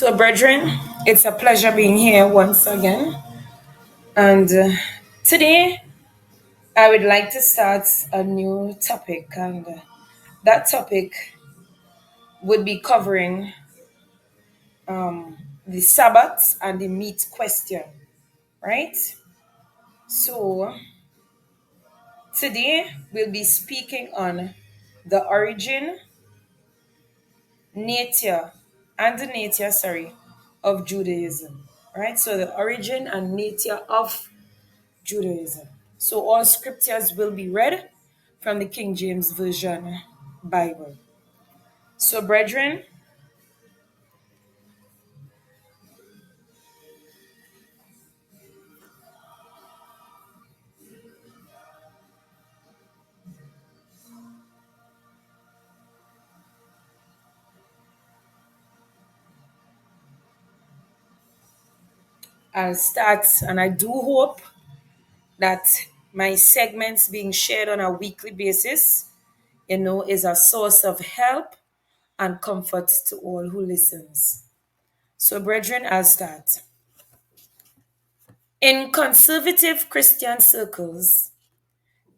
So, brethren, it's a pleasure being here once again. And today, I would like to start a new topic, and that topic would be covering the Sabbath and the meat question, right? So, today, we'll be speaking on the origin, nature, and the nature, of Judaism, right? So, the origin and nature of Judaism. So all scriptures will be read from the King James Version Bible. So, brethren, I'll start, and I do hope that my segments being shared on a weekly basis, is a source of help and comfort to all who listens. So, brethren, I'll start. In conservative Christian circles,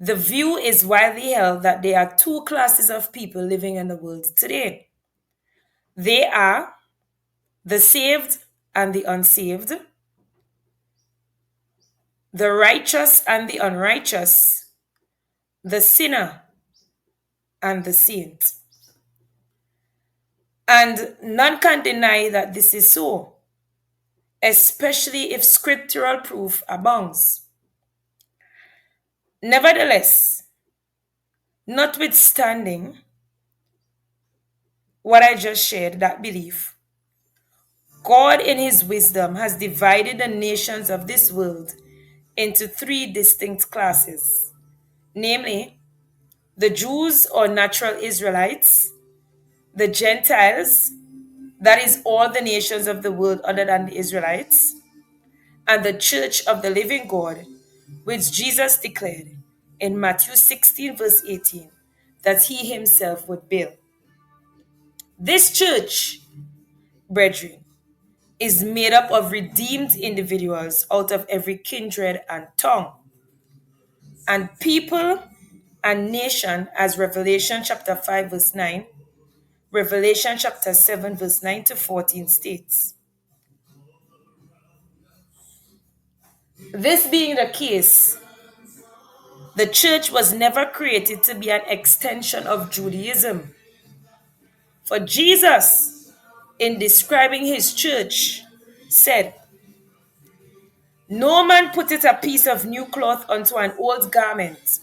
the view is widely held that there are two classes of people living in the world today. They are the saved and the unsaved, the righteous and the unrighteous, the sinner and the saint. And none can deny that this is so, especially if scriptural proof abounds. Nevertheless, notwithstanding what I just shared, that belief, God in his wisdom has divided the nations of this world into three distinct classes, namely the Jews or natural Israelites, the Gentiles, that is all the nations of the world other than the Israelites, and the church of the living God, which Jesus declared in Matthew 16, verse 18, that he himself would build. This church, brethren, is made up of redeemed individuals out of every kindred and tongue, and people and nation, as Revelation chapter 5, verse 9, Revelation chapter 7, verse 9 to 14 states. This being the case, the church was never created to be an extension of Judaism. For Jesus, in describing his church, said, "No man putteth a piece of new cloth unto an old garment,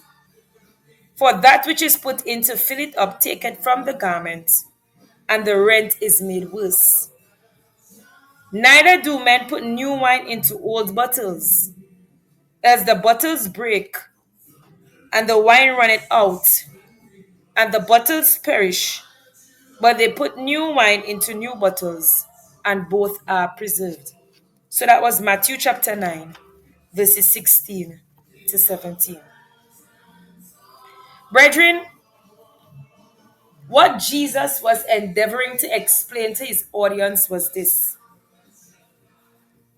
for that which is put in to fill it up taketh from the garment, and the rent is made worse. Neither do men put new wine into old bottles, else the bottles break, and the wine runneth out, and the bottles perish. But they put new wine into new bottles, and both are preserved." So that was Matthew chapter 9, verses 16 to 17. Brethren, what Jesus was endeavoring to explain to his audience was this: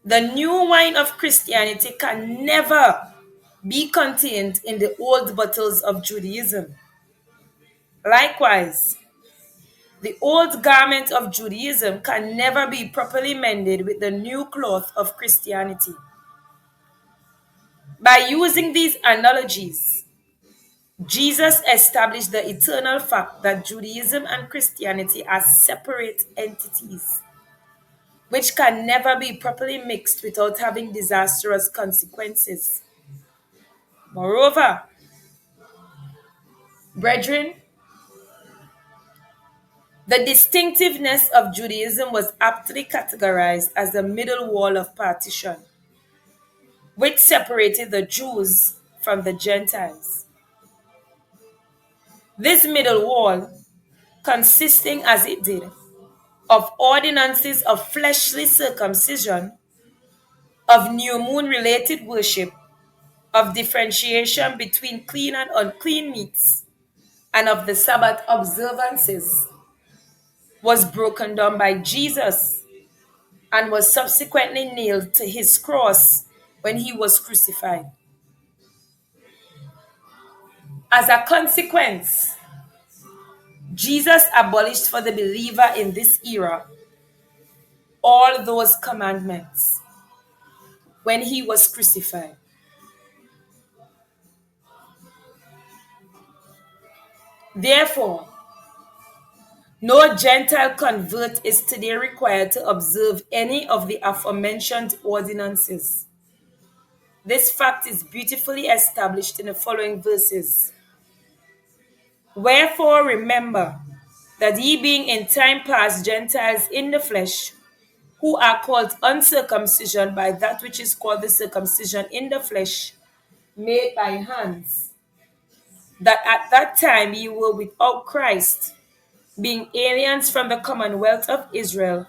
the new wine of Christianity can never be contained in the old bottles of Judaism. Likewise, the old garment of Judaism can never be properly mended with the new cloth of Christianity. By using these analogies, Jesus established the eternal fact that Judaism and Christianity are separate entities, which can never be properly mixed without having disastrous consequences. Moreover, brethren, the distinctiveness of Judaism was aptly categorized as the middle wall of partition, which separated the Jews from the Gentiles. This middle wall, consisting as it did of ordinances of fleshly circumcision, of new moon related worship, of differentiation between clean and unclean meats, and of the Sabbath observances, was broken down by Jesus and was subsequently nailed to his cross when he was crucified. As a consequence, Jesus abolished for the believer in this era all those commandments when he was crucified. Therefore, no Gentile convert is today required to observe any of the aforementioned ordinances. This fact is beautifully established in the following verses. Wherefore remember that ye being in time past Gentiles in the flesh, who are called uncircumcision by that which is called the circumcision in the flesh, made by hands, that at that time ye were without Christ, being aliens from the commonwealth of Israel,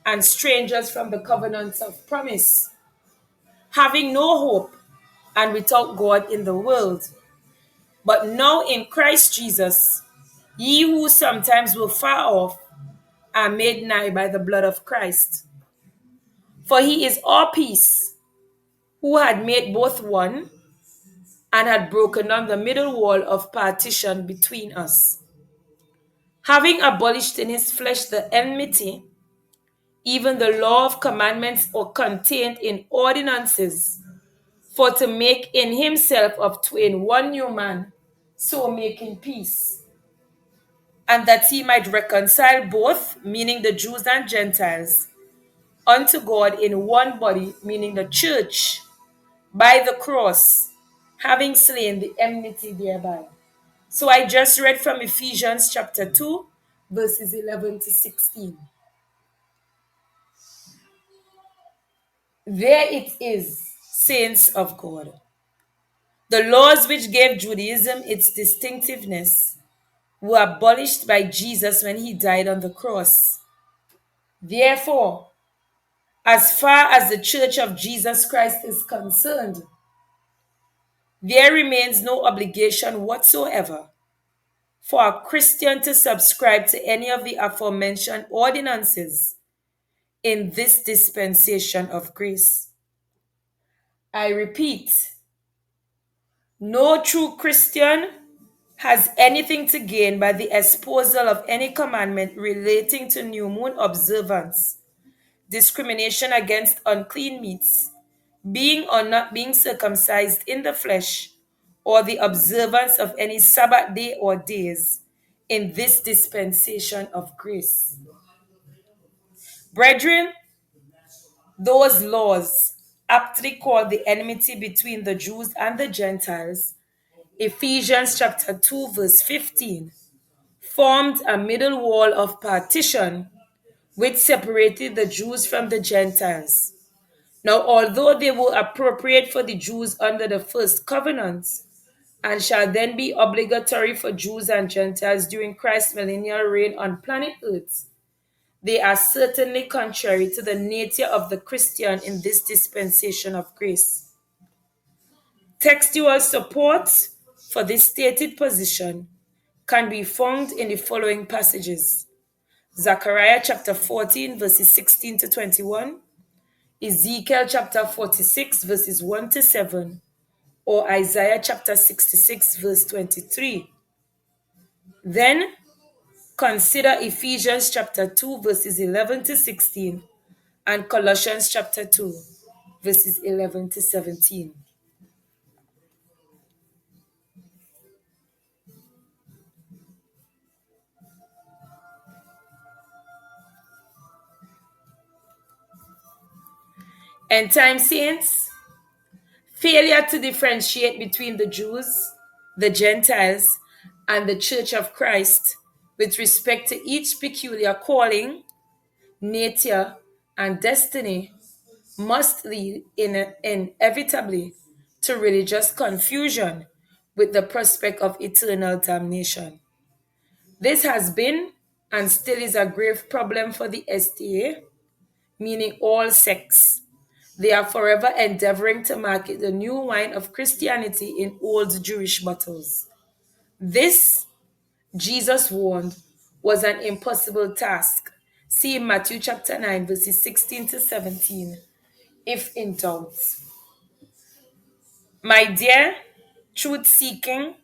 and strangers from the covenants of promise, having no hope, and without God in the world. But now in Christ Jesus, ye who sometimes were far off are made nigh by the blood of Christ. For he is our peace, who had made both one, and had broken down the middle wall of partition between us, having abolished in his flesh the enmity, even the law of commandments or contained in ordinances, for to make in himself of twain one new man, so making peace, and that he might reconcile both, meaning the Jews and Gentiles, unto God in one body, meaning the church, by the cross, having slain the enmity thereby. So I just read from Ephesians chapter 2, verses 11 to 16. There it is, saints of God. The laws which gave Judaism its distinctiveness were abolished by Jesus when he died on the cross. Therefore, as far as the Church of Jesus Christ is concerned, there remains no obligation whatsoever for a Christian to subscribe to any of the aforementioned ordinances in this dispensation of grace. I repeat, no true Christian has anything to gain by the espousal of any commandment relating to new moon observance, discrimination against unclean meats, being or not being circumcised in the flesh, or the observance of any Sabbath day or days in this dispensation of grace. Brethren, those laws, aptly called the enmity between the Jews and the Gentiles, Ephesians chapter 2, verse 15, formed a middle wall of partition which separated the Jews from the Gentiles. Now, although they were appropriate for the Jews under the first covenant, and shall then be obligatory for Jews and Gentiles during Christ's millennial reign on planet Earth, they are certainly contrary to the nature of the Christian in this dispensation of grace. Textual support for this stated position can be found in the following passages: Zechariah chapter 14, verses 16 to 21, Ezekiel chapter 46, verses 1 to 7, or Isaiah chapter 66, verse 23. Then consider Ephesians chapter 2, verses 11 to 16, and Colossians chapter 2, verses 11 to 17. End time saints, failure to differentiate between the Jews, the Gentiles, and the Church of Christ with respect to each peculiar calling, nature, and destiny must lead inevitably to religious confusion with the prospect of eternal damnation. This has been and still is a grave problem for the SDA, meaning all sects. They are forever endeavoring to market the new wine of Christianity in old Jewish bottles. This, Jesus warned, was an impossible task, See Matthew chapter 9, verses 16 to 17, if in doubt. My dear truth seeking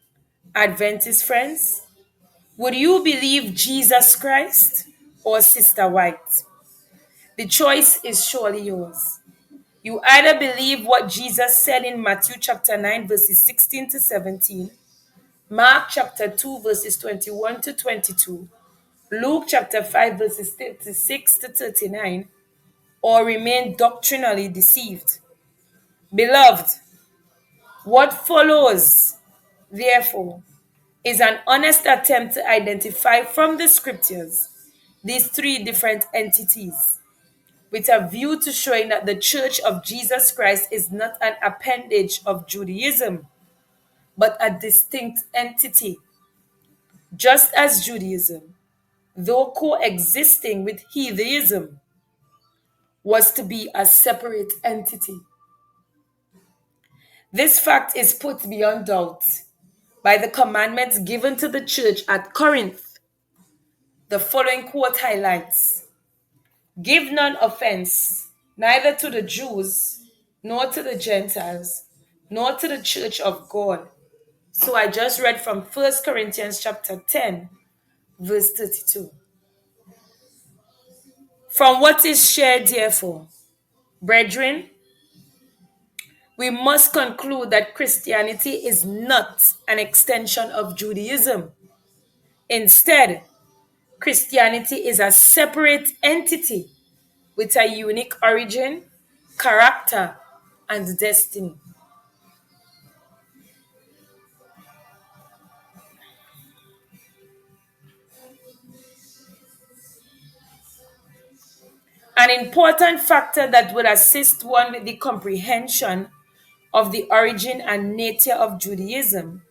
Adventist friends, would you believe Jesus Christ or Sister White? The choice is surely yours. You either believe what Jesus said in Matthew chapter 9, verses 16 to 17, Mark chapter 2, verses 21 to 22, Luke chapter 5, verses 36 to 39, or remain doctrinally deceived. Beloved, what follows, therefore, is an honest attempt to identify from the scriptures these three different entities with a view to showing that the Church of Jesus Christ is not an appendage of Judaism, but a distinct entity, just as Judaism, though coexisting with heatheism, was to be a separate entity. This fact is put beyond doubt by the commandments given to the church at Corinth. The following quote highlights: give none offense, neither to the Jews, nor to the Gentiles, nor to the church of God. So I just read from 1 Corinthians chapter 10, verse 32. From what is shared, therefore, brethren, we must conclude that Christianity is not an extension of Judaism. Instead, Christianity is a separate entity with a unique origin, character, and destiny. An important factor that would assist one with the comprehension of the origin and nature of Judaism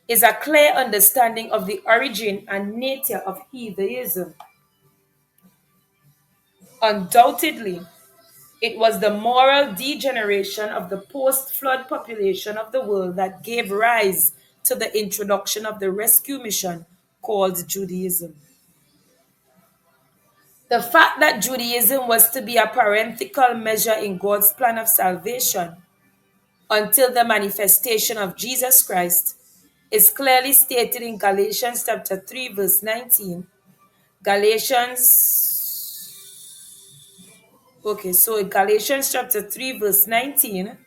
is a clear understanding of the origin and nature of heatheism. Undoubtedly, it was the moral degeneration of the post-flood population of the world that gave rise to the introduction of the rescue mission called Judaism. The fact that Judaism was to be a parenthetical measure in God's plan of salvation until the manifestation of Jesus Christ is clearly stated in Galatians chapter 3, verse 19. Galatians chapter 3, verse 19,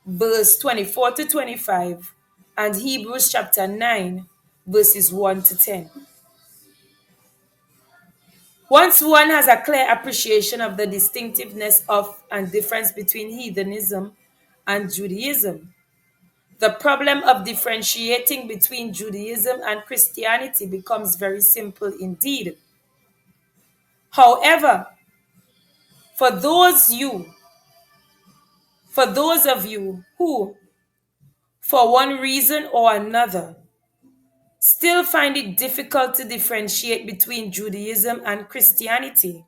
verse 24 to 25, and Hebrews chapter 9, verses 1 to 10. Once one has a clear appreciation of the distinctiveness of and difference between heathenism and Judaism, the problem of differentiating between Judaism and Christianity becomes very simple indeed. However, for those of you who, for one reason or another, still find it difficult to differentiate between Judaism and Christianity,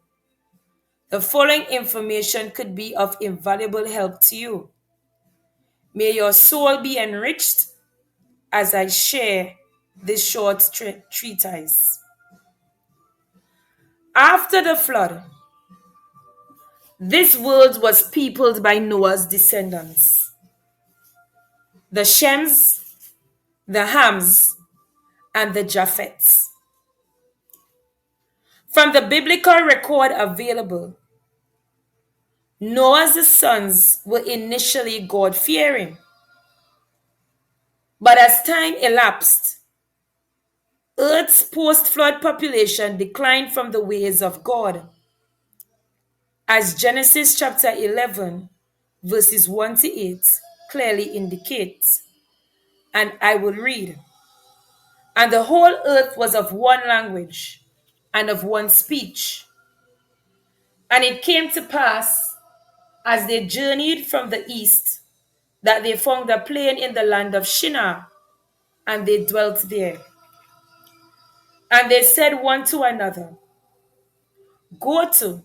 the following information could be of invaluable help to you. May your soul be enriched as I share this short treatise. After the flood, this world was peopled by Noah's descendants, the Shems, the Hams, and the Japhets. From the biblical record available, Noah's sons were initially God-fearing, but as time elapsed, Earth's post-flood population declined from the ways of God, as Genesis chapter 11, verses 1 to 8 clearly indicates. And I will read. And the whole earth was of one language and of one speech. And it came to pass, as they journeyed from the east, that they found a plain in the land of Shinar, and they dwelt there. And they said one to another, go to,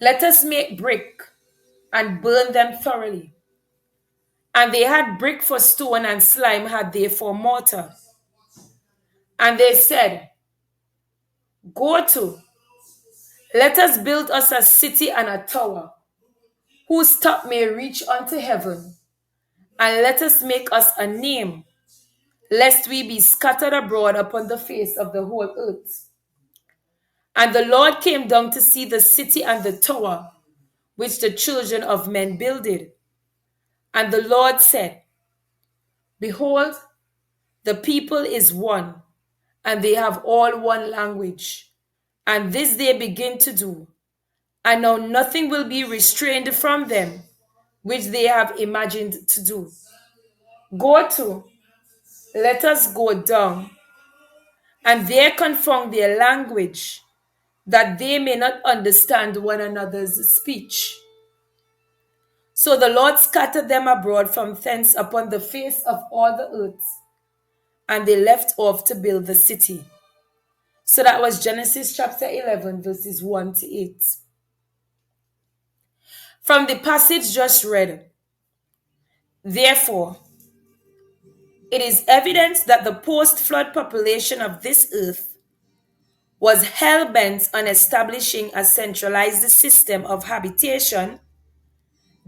let us make brick and burn them thoroughly. And they had brick for stone, and slime had they for mortar. And they said, go to, Let us build us a city and a tower, whose top may reach unto heaven, and let us make us a name, lest we be scattered abroad upon the face of the whole earth. And the Lord came down to see the city and the tower, which the children of men builded. And the Lord said, Behold, the people is one, and they have all one language. And this they begin to do. And now nothing will be restrained from them, which they have imagined to do. Go to, let us go down, and there confound their language, that they may not understand one another's speech. So the Lord scattered them abroad from thence upon the face of all the earth, and they left off to build the city. So that was Genesis chapter 11, verses 1 to 8. From the passage just read, therefore, it is evident that the post-flood population of this earth was hell-bent on establishing a centralized system of habitation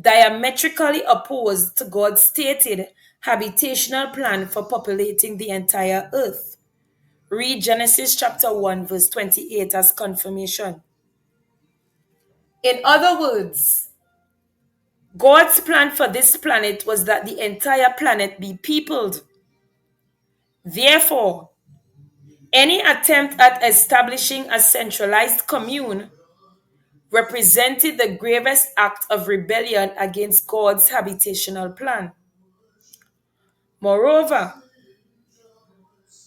diametrically opposed to God's stated habitational plan for populating the entire earth. Read Genesis chapter 1 verse 28 as confirmation. In other words, God's plan for this planet was that the entire planet be peopled. Therefore, any attempt at establishing a centralized commune represented the gravest act of rebellion against God's habitational plan. Moreover,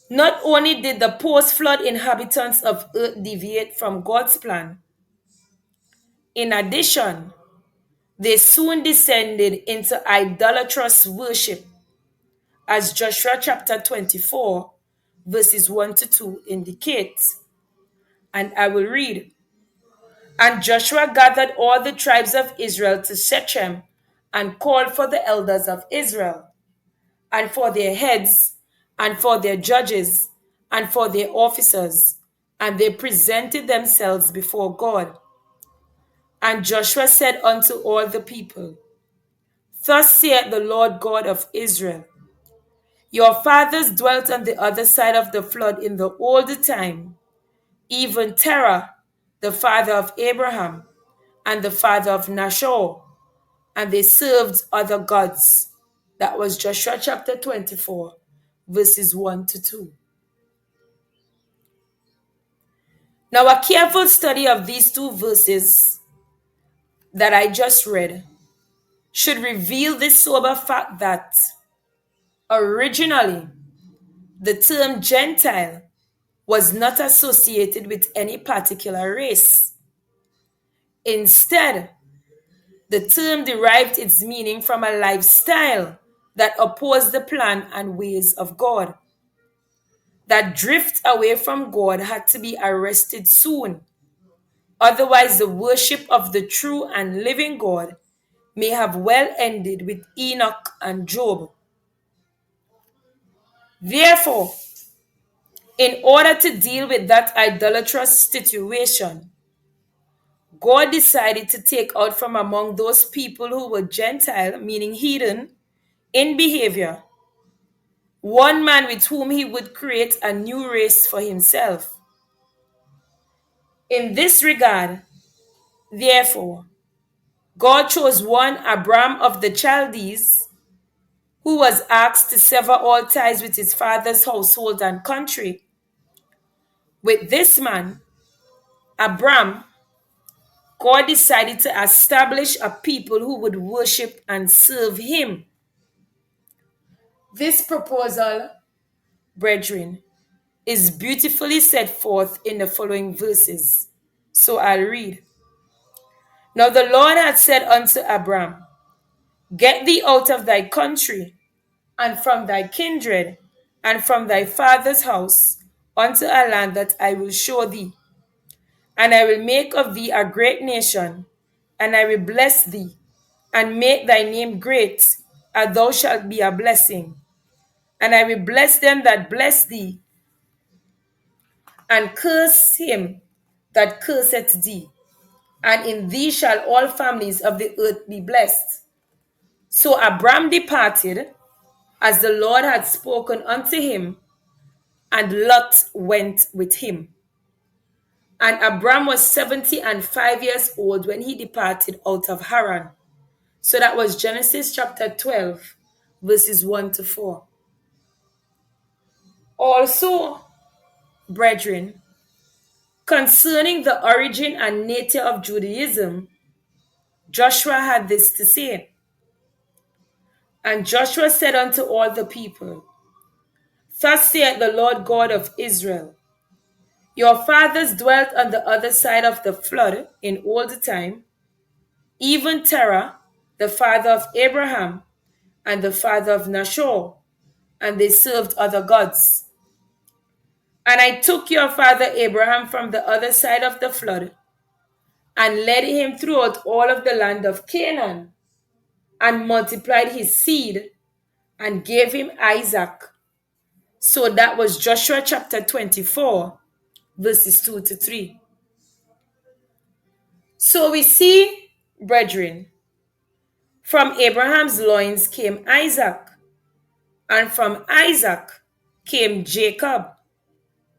not only did the post-flood inhabitants of earth deviate from God's plan, in addition, they soon descended into idolatrous worship, as Joshua chapter 24, verses 1 to 2 indicates. And I will read. And Joshua gathered all the tribes of Israel to Shechem and called for the elders of Israel, and for their heads, and for their judges, and for their officers, and they presented themselves before God. And Joshua said unto all the people, Thus saith the Lord God of Israel, Your fathers dwelt on the other side of the flood in the old time, even Terah, the father of Abraham, and the father of Nahor, and they served other gods. That was Joshua chapter 24, verses 1 to 2. Now, a careful study of these two verses that I just read should reveal this sober fact that originally the term Gentile was not associated with any particular race. Instead, the term derived its meaning from a lifestyle that opposed the plan and ways of God. That drift away from God had to be arrested soon. Otherwise, the worship of the true and living God may have well ended with Enoch and Job. Therefore, in order to deal with that idolatrous situation, God decided to take out from among those people who were Gentile, meaning heathen, in behavior, one man with whom he would create a new race for himself. In this regard, therefore, God chose one Abram of the Chaldees, who was asked to sever all ties with his father's household and country. With this man, Abram, God decided to establish a people who would worship and serve him. This proposal, brethren, is beautifully set forth in the following verses. So I'll read. Now the Lord had said unto Abram, Get thee out of thy country, and from thy kindred, and from thy father's house, unto a land that I will show thee. And I will make of thee a great nation, and I will bless thee, and make thy name great, and thou shalt be a blessing. And I will bless them that bless thee, and curse him that curseth thee. and in thee shall all families of the earth be blessed. So Abram departed, as the Lord had spoken unto him, and Lot went with him. And Abram was 75 years old when he departed out of Haran. So that was Genesis chapter 12, verses 1 to 4. Also, brethren, concerning the origin and nature of Judaism, Joshua had this to say. And Joshua said unto all the people, Thus saith the Lord God of Israel, Your fathers dwelt on the other side of the flood in old time, even Terah, the father of Abraham, and the father of Nahor, and they served other gods. And I took your father Abraham from the other side of the flood, and led him throughout all of the land of Canaan, and multiplied his seed, and gave him Isaac. So that was Joshua chapter 24, verses 2 to 3. So we see, brethren, from Abraham's loins came Isaac, and from Isaac came Jacob,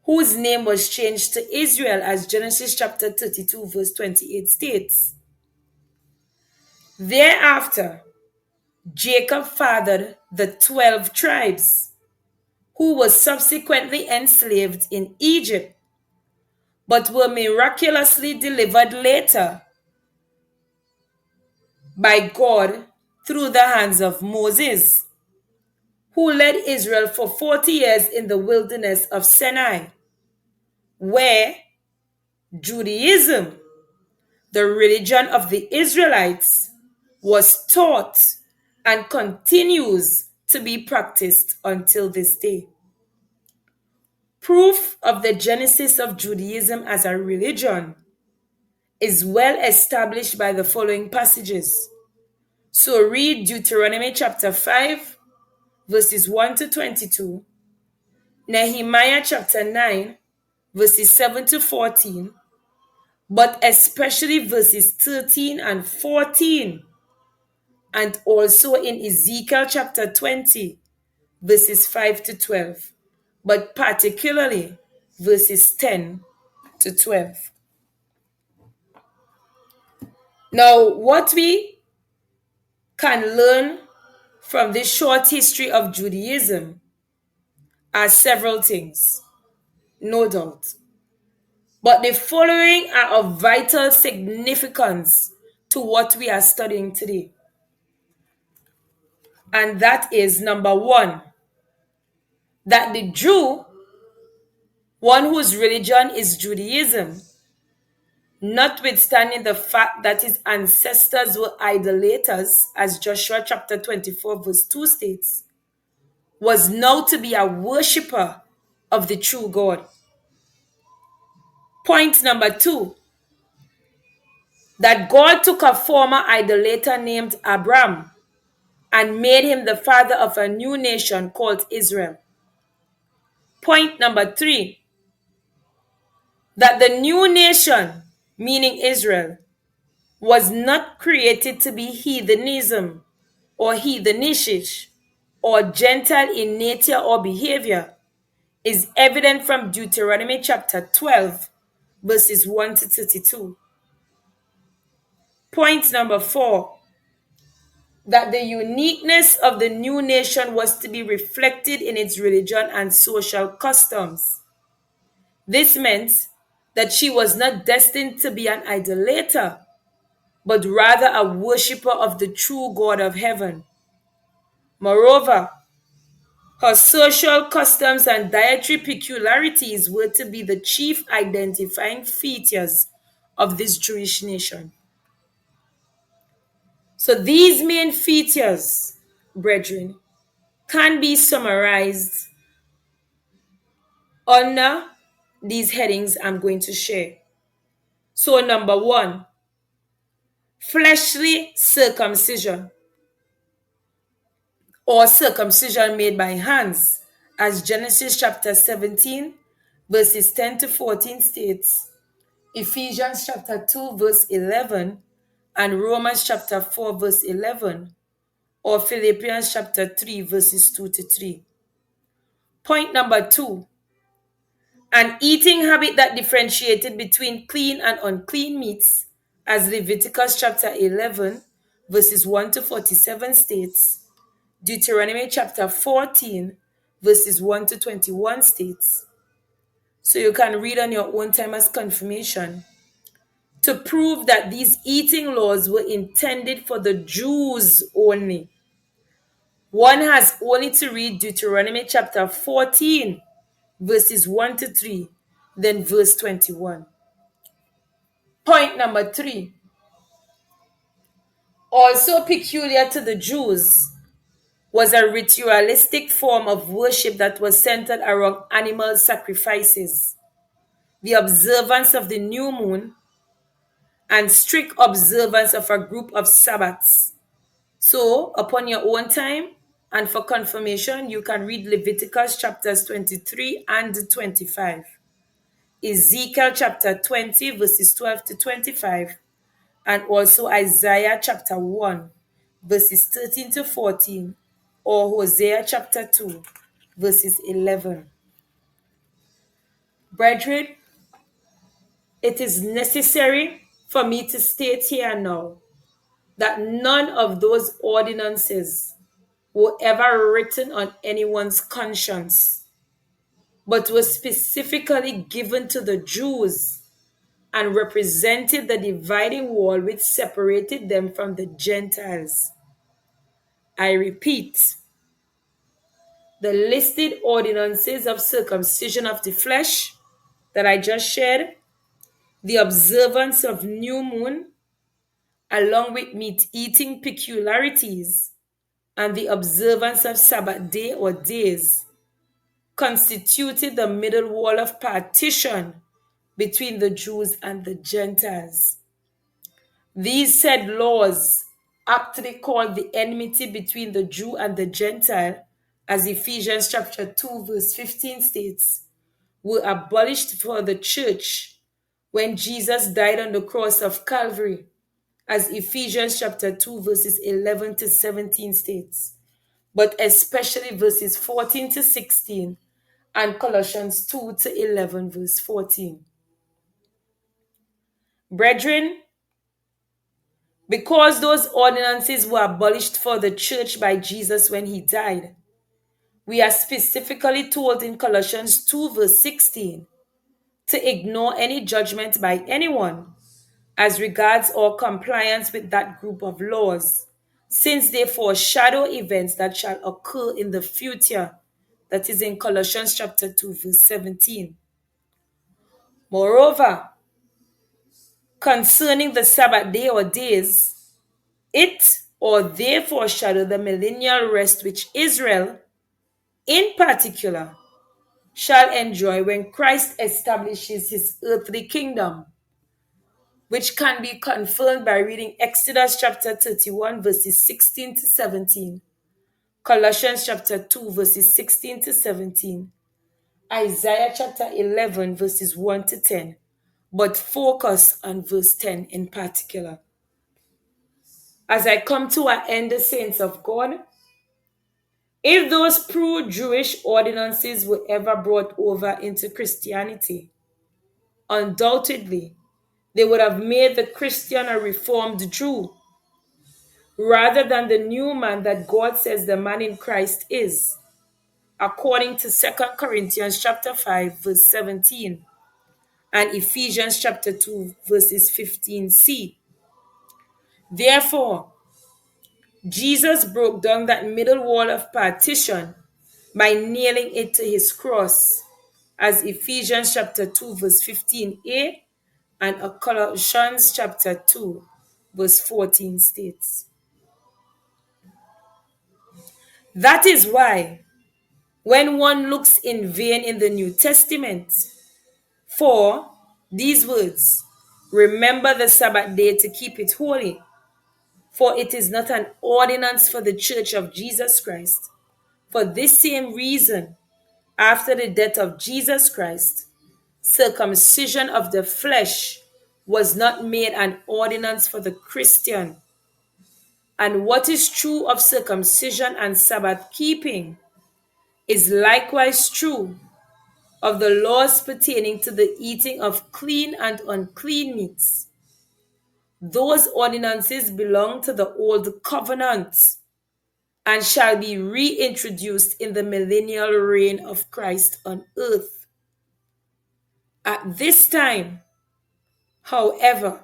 whose name was changed to Israel, as Genesis chapter 32, verse 28 states. Thereafter, Jacob fathered the 12 tribes, who were subsequently enslaved in Egypt, but were miraculously delivered later by God through the hands of Moses, who led Israel for 40 years in the wilderness of Sinai, where Judaism, the religion of the Israelites, was taught and continues to be practiced until this day. Proof of the genesis of Judaism as a religion is well established by the following passages. So read Deuteronomy chapter 5, verses 1 to 22, Nehemiah chapter 9, verses 7 to 14, but especially verses 13 and 14, and also in Ezekiel chapter 20, verses 5 to 12, but particularly verses 10 to 12. Now, what we can learn from this short history of Judaism are several things, no doubt. But the following are of vital significance to what we are studying today. And that is number one, that the Jew, one whose religion is Judaism, notwithstanding the fact that his ancestors were idolaters, as Joshua chapter 24 verse 2 states, was now to be a worshipper of the true God. Point number two, that God took a former idolater named Abram and made him the father of a new nation called Israel. Point number three, that the new nation, meaning Israel, was not created to be heathenism or heathenishish or Gentile in nature or behavior, is evident from Deuteronomy chapter 12, verses 1 to 32. Point number four, that the uniqueness of the new nation was to be reflected in its religion and social customs. This meant that she was not destined to be an idolater, but rather a worshipper of the true God of heaven. Moreover, her social customs and dietary peculiarities were to be the chief identifying features of this Jewish nation. So these main features, brethren, can be summarized under these headings I'm going to share. So number one, fleshly circumcision or circumcision made by hands, as Genesis chapter 17 verses 10 to 14 states, Ephesians chapter 2 verse 11, and Romans chapter 4 verse 11, or Philippians chapter 3 verses 2 to 3. Point number 2, an eating habit that differentiated between clean and unclean meats, as Leviticus chapter 11 verses 1 to 47 states, Deuteronomy chapter 14 verses 1 to 21 states. So you can read on your own time as confirmation to prove that these eating laws were intended for the Jews only. One has only to read Deuteronomy chapter 14 verses 1 to 3, then verse 21. Point number 3, also peculiar to the Jews, was a ritualistic form of worship that was centered around animal sacrifices, the observance of the new moon, and strict observance of a group of Sabbaths. So, upon your own time and for confirmation, you can read Leviticus chapters 23 and 25, Ezekiel chapter 20 verses 12 to 25, and also Isaiah chapter 1 verses 13 to 14, or Hosea chapter 2 verses 11. Brethren, it is necessary for me to state here now that none of those ordinances were ever written on anyone's conscience, but were specifically given to the Jews and represented the dividing wall which separated them from the Gentiles. I repeat, the listed ordinances of circumcision of the flesh that I just shared, the observance of new moon, along with meat eating peculiarities, and the observance of Sabbath day or days, constituted the middle wall of partition between the Jews and the Gentiles. These said laws, aptly called the enmity between the Jew and the Gentile, as Ephesians chapter 2 verse 15 states, were abolished for the church when Jesus died on the cross of Calvary, as Ephesians chapter 2 verses 11 to 17 states, but especially verses 14 to 16 and Colossians 2 to 11 verse 14. Brethren, because those ordinances were abolished for the church by Jesus when he died, we are specifically told in Colossians 2 verse 16 to ignore any judgment by anyone as regards our compliance with that group of laws, since they foreshadow events that shall occur in the future. That is in Colossians chapter 2 verse 17. Moreover, concerning the Sabbath day or days, it or they foreshadow the millennial rest which Israel, in particular, shall enjoy when Christ establishes his earthly kingdom, which can be confirmed by reading Exodus chapter 31 verses 16 to 17, Colossians chapter 2 verses 16 to 17, Isaiah chapter 11 verses 1 to 10, but focus on verse 10 in particular. As I come to an end, the saints of God, if those pro-Jewish ordinances were ever brought over into Christianity, undoubtedly, they would have made the Christian a reformed Jew, rather than the new man that God says the man in Christ is, according to 2 Corinthians chapter 5 verse 17 and Ephesians chapter 2 verses 15c. Therefore, Jesus broke down that middle wall of partition by nailing it to his cross, as Ephesians chapter 2 verse 15a and Colossians chapter 2 verse 14 states. That is why when one looks in vain in the New Testament for these words, remember the Sabbath day to keep it holy, for it is not an ordinance for the church of Jesus Christ. For this same reason, after the death of Jesus Christ, circumcision of the flesh was not made an ordinance for the Christian. And what is true of circumcision and Sabbath keeping is likewise true of the laws pertaining to the eating of clean and unclean meats. Those ordinances belong to the old covenant and shall be reintroduced in the millennial reign of Christ on earth. At this time, however,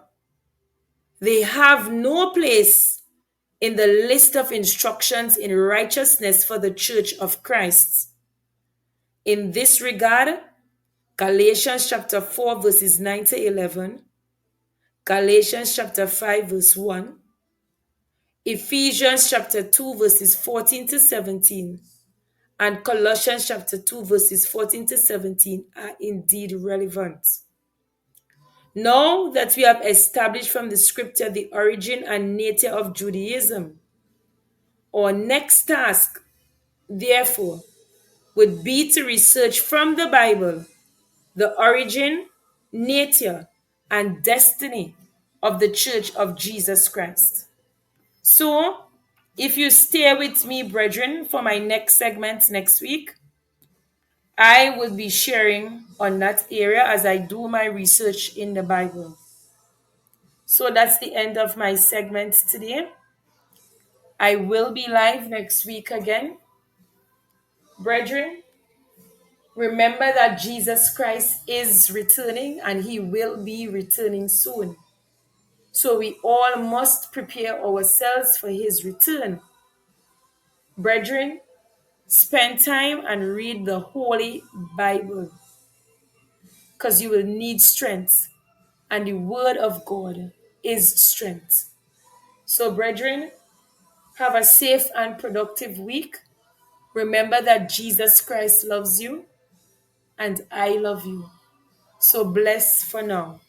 they have no place in the list of instructions in righteousness for the church of Christ. In this regard, Galatians chapter 4 verses 9 to 11, Galatians chapter 5 verse 1, Ephesians chapter 2 verses 14 to 17, and Colossians chapter 2 verses 14 to 17 are indeed relevant. Now that we have established from the scripture the origin and nature of Judaism, our next task, therefore, would be to research from the Bible the origin, nature, and destiny of the Church of Jesus Christ. So, if you stay with me, brethren, for my next segment next week, I will be sharing on that area as I do my research in the Bible. So that's the end of my segment today. I will be live next week again. Brethren, remember that Jesus Christ is returning and he will be returning soon. So we all must prepare ourselves for his return. Brethren, spend time and read the Holy Bible because you will need strength, and the Word of God is strength. So, brethren, have a safe and productive week. Remember that Jesus Christ loves you and I love you. So bless for now.